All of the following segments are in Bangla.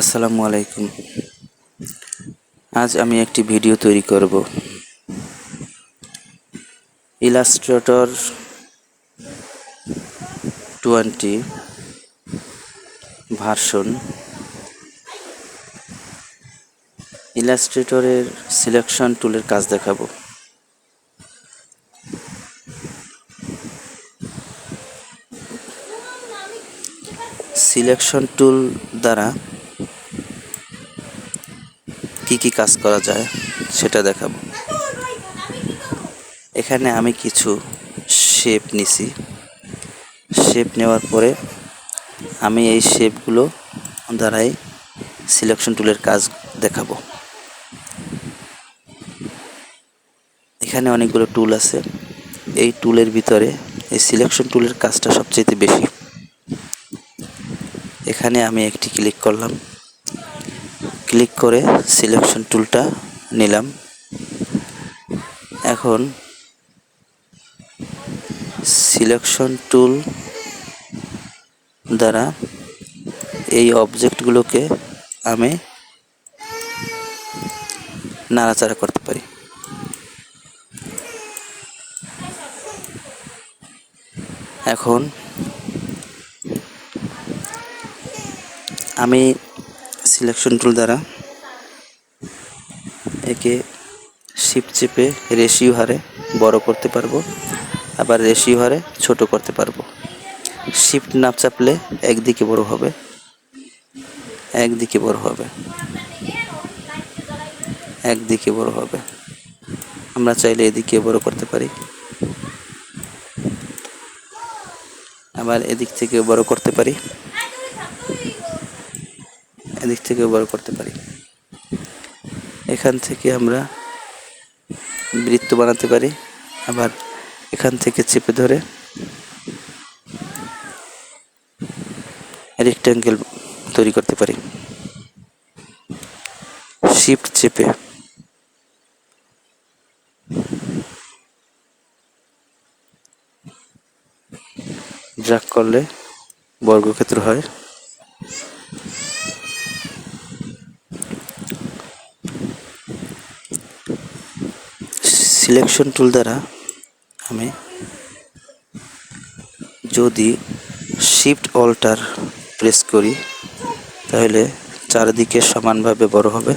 আসসালামু আলাইকুম। আজ আমি একটি ভিডিও তৈরি করব। ইলাস্ট্রেটর 20 ভার্সন ইলাস্ট্রেটরের সিলেকশন টুলের কাজ দেখাবো। সিলেকশন টুল দ্বারা কি কাজ করা যায় সেটা দেখাবো। এখানে আমি কিছু শেপ নিছি। শেপ নেওয়ার পরে আমি এই শেপগুলো দ্বারাই সিলেকশন টুলের কাজ দেখাবো। এখানে অনেকগুলো টুল আছে। এই টুলের ভিতরে এই সিলেকশন টুলের কাজটা সবচেয়ে বেশি। এখানে আমি একটি ক্লিক করলাম। ক্লিক করে সিলেকশন টুলটা নিলাম। এখন সিলেকশন টুল দ্বারা এই অবজেক্টগুলোকে আমি নাড়াচাড়া করতে পারি। এখন আমি সিলেকশন টুল দ্বারা একে শিফট চেপে রেশিও হারে বড় করতে পারবো, আবার রেশিও হারে ছোট করতে পারবো। শিফট না চাপলে একদিকে বড় হবে, একদিকে বড় হবে, একদিকে বড় হবে। আমরা চাইলে এদিকে বড় করতে পারি, আবার এদিক থেকে বড় করতে পারি, এদিক থেকে বড় করতে পারি। এখান থেকে আমরা বৃত্ত বানাতে পারি, আবার এখান থেকে চেপে ধরে রেক্ট্যাঙ্গেল তৈরি করতে পারি। শিফট চেপে ড্র্যাগ করলে বর্গক্ষেত্র হয়। সিলেকশন টুল দ্বারা আমি যদি শিফট অল্টার প্রেস করি তাহলে চারিদিকে সমানভাবে বড় হবে,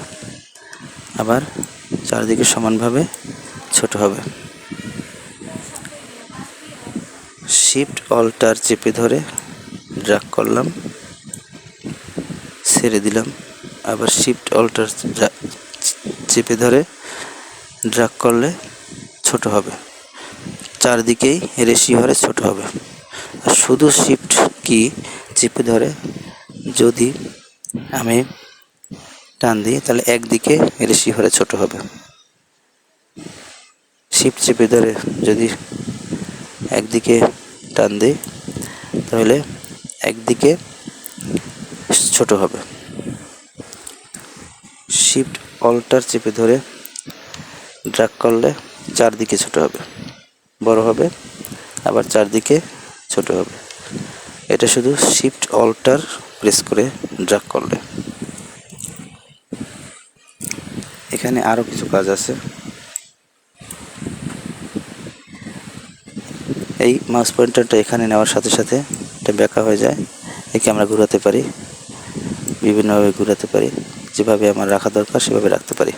আবার চারিদিকে সমানভাবে ছোট হবে। শিফট অল্টার চেপে ধরে ড্র্যাগ করলাম, ছেড়ে দিলাম, আবার শিফট অল্টার চেপে ধরে ড্র্যাগ করলে ছোট হবে, চারদিকেই রেশিও হারে ছোট হবে। আর শুধু শিফট কি চেপে ধরে যদি আমি টান দিই তাহলে একদিকে রেশিও হারে ছোট হবে। শিফট চেপে ধরে যদি একদিকে টান দিই তাহলে একদিকে ছোট হবে। শিফট অল্টার চেপে ধরে ড্র্যাগ করলে চারদিকে ছোট হবে, বড় হবে, আবার চারদিকে ছোট হবে। এটা শুধু শিফট অল্টার প্রেস করে ড্র্যাগ করলে। এখানে আরো কিছু কাজ আছে। এই মাউস পয়েন্টারটা এখানে নেওয়ার সাথে সাথে এটা বেঁকা হয়ে যায়। একে আমরা ঘোরাতে পারি, বিভিন্নভাবে ঘোরাতে পারি, যেভাবে আমার রাখা দরকার সেভাবে রাখতে পারি।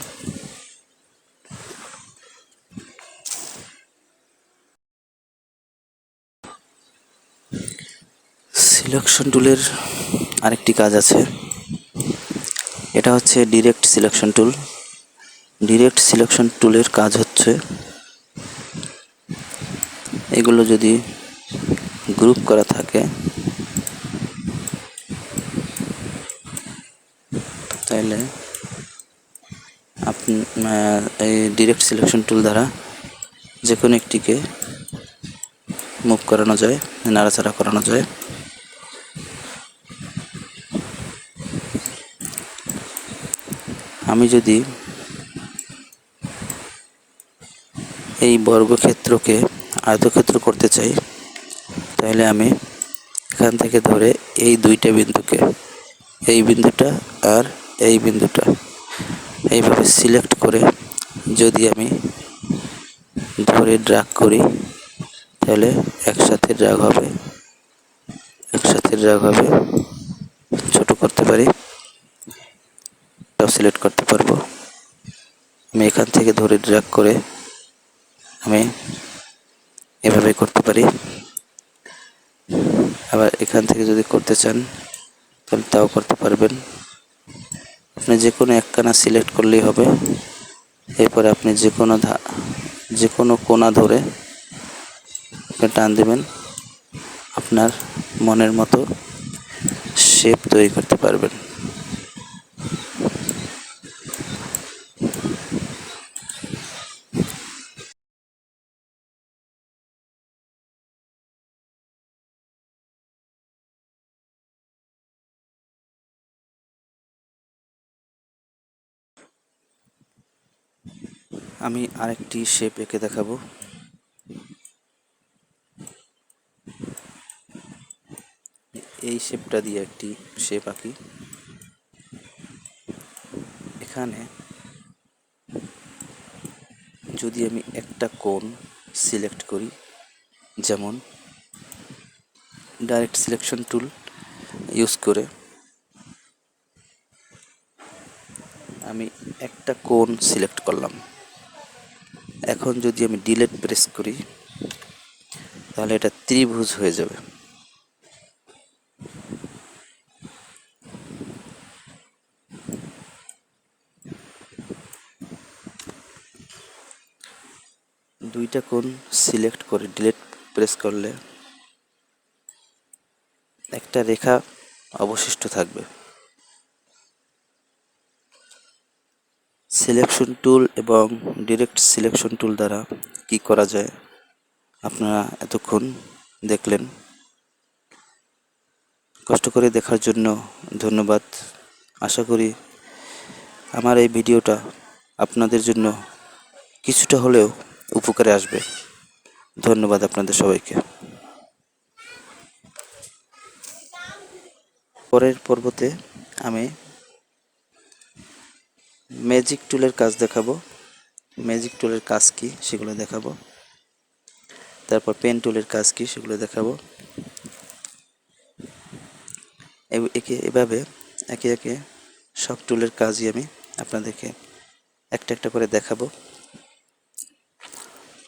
সিলেকশন টুলের আরেকটি কাজ আছে, এটা হচ্ছে direct selection tool. Direct selection টুলের কাজ হচ্ছে এগুলো যদি গ্রুপ করা থাকে তাহলে এই ডিরেক্ট সিলেকশন টুল দ্বারা যে কোনো একটিকে মুভ করানো যায়, নাড়াচাড়া করানো যায়। আমি যদি এই বর্গক্ষেত্রকে আয়তক্ষেত্র করতে চাই তাহলে আমি এখান থেকে ধরে এই দুইটা বিন্দুকে এই বিন্দুটা আর এই বিন্দুটা এইভাবে সিলেক্ট করে যদি আমি ধরে ড্র্যাগ করি তাহলে একসাথে ড্র্যাগ হবে, ছোট করতে পারি, তাও সিলেক্ট করতে পারবো। আমি এখান থেকে ধরে ড্র্যাগ করে আমি এভাবে করতে পারি। আবার এখান থেকে যদি করতে চান তাহলে তাও করতে পারবেন। আপনি যে কোনো একখানা সিলেক্ট করলেই হবে। এরপরে আপনি যে কোনো কোণা ধরে টান দেবেন, আপনার মনের মতো শেপ তৈরি করতে পারবেন। আমি আরেকটি শেপ এঁকে দেখাবো। এই শেপটা দিয়ে একটি শেপ আঁকি। এখানে যদি আমি একটা কোণ সিলেক্ট করি, যেমন ডাইরেক্ট সিলেকশন টুল ইউজ করে আমি একটা কোণ সিলেক্ট করলাম। এখন যদি আমি ডিলিট প্রেস করি তাহলে এটা ত্রিভুজ হয়ে যাবে। দুইটা কোণ সিলেক্ট করে ডিলিট প্রেস করলে একটা রেখা অবশিষ্ট থাকবে। সিলেকশন টুল এবং ডিরেক্ট সিলেকশন টুল দ্বারা কি করা যায় আপনারা এতক্ষণ দেখলেন। কষ্ট করে দেখার জন্য ধন্যবাদ। আশা করি আমার এই ভিডিওটা আপনাদের জন্য কিছুটা হলেও উপকারে আসবে। ধন্যবাদ আপনাদের সবাইকে। পরের পর্বতে আমি ম্যাজিক টুলের কাজ দেখাবো। ম্যাজিক টুলের কাজ কি সেগুলো দেখাবো। তারপর পেন টুলের কাজ কি সেগুলো দেখাবো। এভাবে একে একে সব টুলের কাজই আমি আপনাদেরকে একটা একটা করে দেখাবো।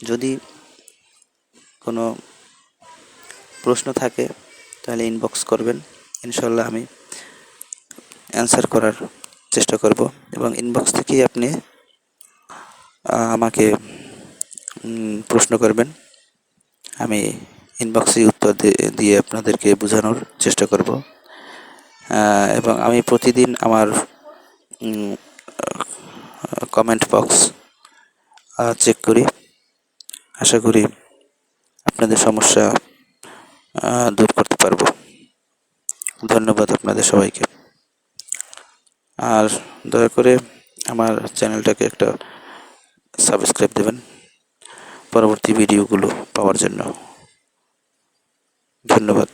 যদি কোনো প্রশ্ন থাকে তাহলে ইনবক্স করবেন, ইনশাল্লাহ আমি অ্যান্সার করার চেষ্টা করব। এবং ইনবক্স থেকেই আপনি আমাকে প্রশ্ন করবেন, আমি ইনবক্সে উত্তর দিয়ে আপনাদেরকে বোঝানোর চেষ্টা করব। এবং আমি প্রতিদিন আমার কমেন্ট বক্স চেক করি। আশা করি আপনাদের সমস্যা দূর করতে পারবো। ধন্যবাদ আপনাদের সবাইকে। আর দয়া করে আমার চ্যানেলটাকে একটা সাবস্ক্রাইব দেবেন পরবর্তী ভিডিওগুলো পাওয়ার জন্য। ধন্যবাদ।